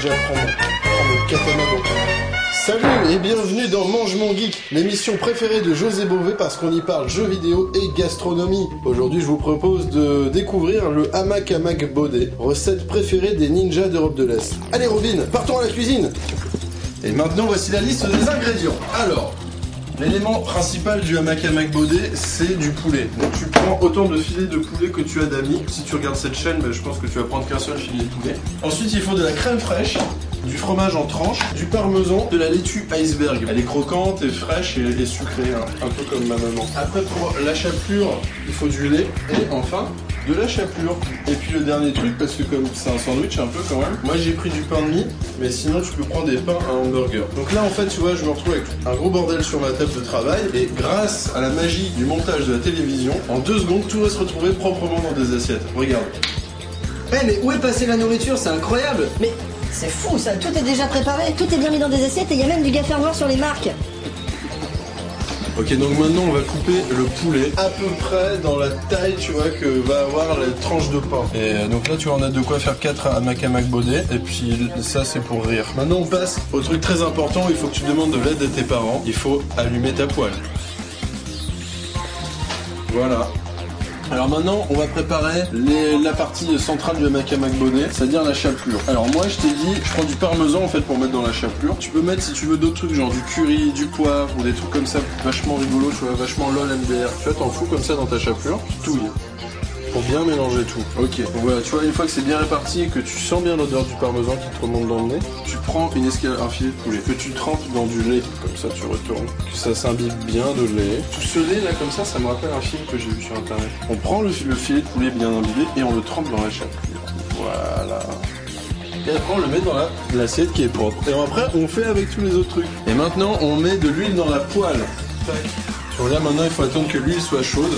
déjà prendre le katana. Donc. Salut et bienvenue dans Mange mon geek, l'émission préférée de José Bové parce qu'on y parle jeux vidéo et gastronomie. Aujourd'hui, je vous propose de découvrir le hamac à Mac Baudet, recette préférée des ninjas d'Europe de l'Est. Allez Robin, partons à la cuisine. Et maintenant, voici la liste des ingrédients. Alors, l'élément principal du hamac à Mac Baudet, c'est du poulet. Donc tu prends autant de filets de poulet que tu as d'amis. Si tu regardes cette chaîne, je pense que tu vas prendre qu'un seul filet de poulet. Ensuite, il faut de la crème fraîche, du fromage en tranches, du parmesan, de la laitue iceberg. Elle est croquante et fraîche et sucrée, hein, un peu comme ma maman. Après, pour la chapelure, il faut du lait et enfin de la chapelure. Et puis le dernier truc, parce que comme c'est un sandwich un peu quand même, moi j'ai pris du pain de mie, mais sinon tu peux prendre des pains à hamburger. Donc là en fait tu vois, je me retrouve avec un gros bordel sur ma table de travail et grâce à la magie du montage de la télévision, en 2 secondes tout va se retrouver proprement dans des assiettes. Regarde. Eh mais où est passée la nourriture? C'est incroyable! Mais c'est fou ça, tout est déjà préparé, tout est bien mis dans des assiettes et il y a même du gaffer noir sur les marques. Ok, donc maintenant on va couper le poulet à peu près dans la taille, tu vois, que va avoir la tranche de pain. Et donc là, tu vois, on a de quoi faire 4 hamac à Mac Baudet. Et puis ça, c'est pour rire. Maintenant, on passe au truc très important. Il faut que tu demandes de l'aide de tes parents. Il faut allumer ta poêle. Voilà. Alors maintenant, on va préparer la partie centrale du hamac à Mac Baudet, c'est-à-dire la chapelure. Alors moi, je t'ai dit, je prends du parmesan en fait pour mettre dans la chapelure. Tu peux mettre, si tu veux, d'autres trucs genre du curry, du poivre ou des trucs comme ça, vachement rigolo, tu vois, vachement lol MDR. Tu vois, t'en fous comme ça dans ta chapelure, tu touilles. Pour bien mélanger tout. Ok, donc voilà, tu vois, une fois que c'est bien réparti et que tu sens bien l'odeur du parmesan qui te remonte dans le nez, tu prends un filet de poulet que tu trempes dans du lait, comme ça tu retournes, que ça s'imbibe bien de lait. Tout ce lait là comme ça me rappelle un film que j'ai vu sur internet. On prend le filet de poulet bien imbibé et on le trempe dans la chapelure. Voilà. Et après on le met dans l'assiette qui est propre. Et après on fait avec tous les autres trucs. Et maintenant on met de l'huile dans la poêle. Tac. Tu vois là maintenant il faut attendre que l'huile soit chaude,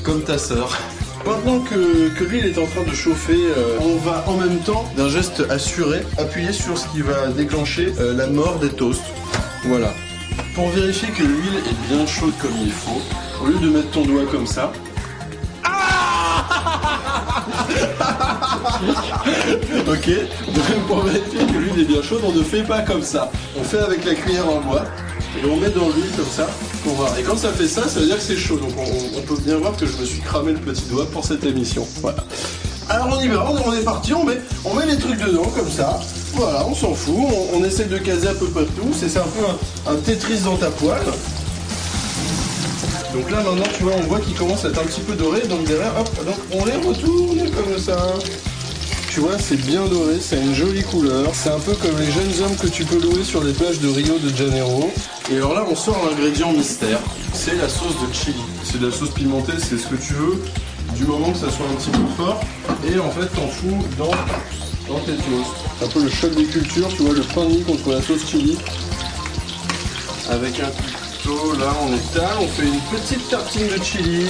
comme ta sœur. Maintenant que l'huile est en train de chauffer, on va en même temps, d'un geste assuré, appuyer sur ce qui va déclencher la mort des toasts. Voilà. Pour vérifier que l'huile est bien chaude comme il faut, au lieu de mettre ton doigt comme ça... Ok, donc pour vérifier que l'huile est bien chaude, on ne fait pas comme ça. On fait avec la cuillère en bois. Et on met dans l'huile comme ça pour voir. Et quand ça fait ça, ça veut dire que c'est chaud. Donc on peut bien voir que je me suis cramé le petit doigt pour cette émission. Voilà. Alors on y va, on est parti, on met les trucs dedans comme ça. Voilà, on s'en fout, on essaie de caser à peu près tout. C'est un peu un Tetris dans ta poêle. Donc là maintenant tu vois, on voit qu'il commence à être un petit peu doré. Donc derrière, hop, donc on les retourne comme ça. Tu vois, c'est bien doré, c'est une jolie couleur. C'est un peu comme les jeunes hommes que tu peux louer sur les plages de Rio de Janeiro. Et alors là, on sort l'ingrédient mystère. C'est la sauce de chili. C'est de la sauce pimentée, c'est ce que tu veux, du moment que ça soit un petit peu fort. Et en fait, t'en fous dans tes toasts. C'est un peu le choc des cultures, tu vois, le pain de mie contre la sauce chili. Avec un couteau, là, on étale, on fait une petite tartine de chili.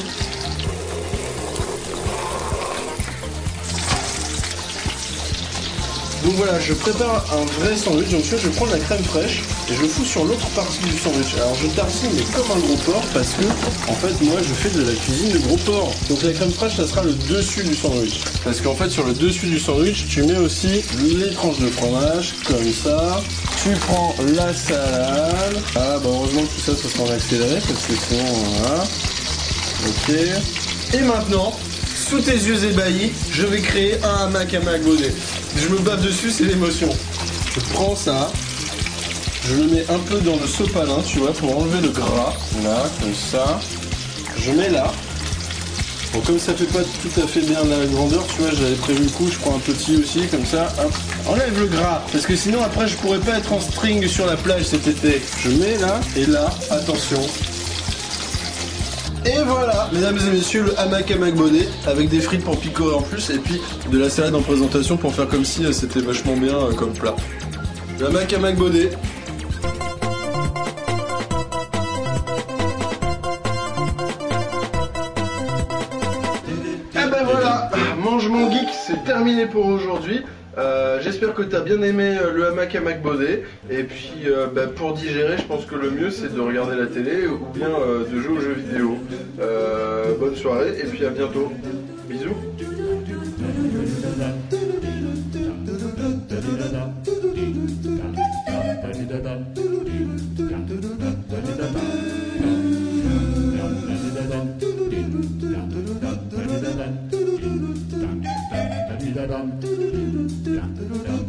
Donc voilà, je prépare un vrai sandwich. Donc je prends de la crème fraîche et je fous sur l'autre partie du sandwich. Alors je tartine mais comme un gros porc parce que en fait moi je fais de la cuisine de gros porc. Donc la crème fraîche ça sera le dessus du sandwich. Parce qu'en fait sur le dessus du sandwich tu mets aussi les tranches de fromage comme ça. Tu prends la salade. Ah bah heureusement que tout ça sera en accéléré parce que sinon voilà. Ok. Et maintenant, sous tes yeux ébahis, je vais créer un hamac à Mac Baudet. Je me bave dessus, c'est l'émotion. Je prends ça, je le mets un peu dans le sopalin, tu vois, pour enlever le gras. Là, comme ça. Je mets là. Bon, comme ça fait pas tout à fait bien la grandeur, tu vois, j'avais prévu le coup, je prends un petit aussi, comme ça, hop. Enlève le gras, parce que sinon après je pourrais pas être en string sur la plage cet été. Je mets là, et là, attention. Et voilà, mesdames et messieurs, le hamac à Mac Baudet avec des frites pour picorer en plus et puis de la salade en présentation pour faire comme si c'était vachement bien comme plat. Le hamac à Mac Baudet. Et ben voilà, Mange mon geek, c'est terminé pour aujourd'hui. J'espère que tu as bien aimé le hamac à Mac Baudet. Et puis pour digérer, je pense que le mieux c'est de regarder la télé ou bien de jouer aux jeux vidéo. Bonne soirée et puis à bientôt. Bisous. dum dum dum dum dum dum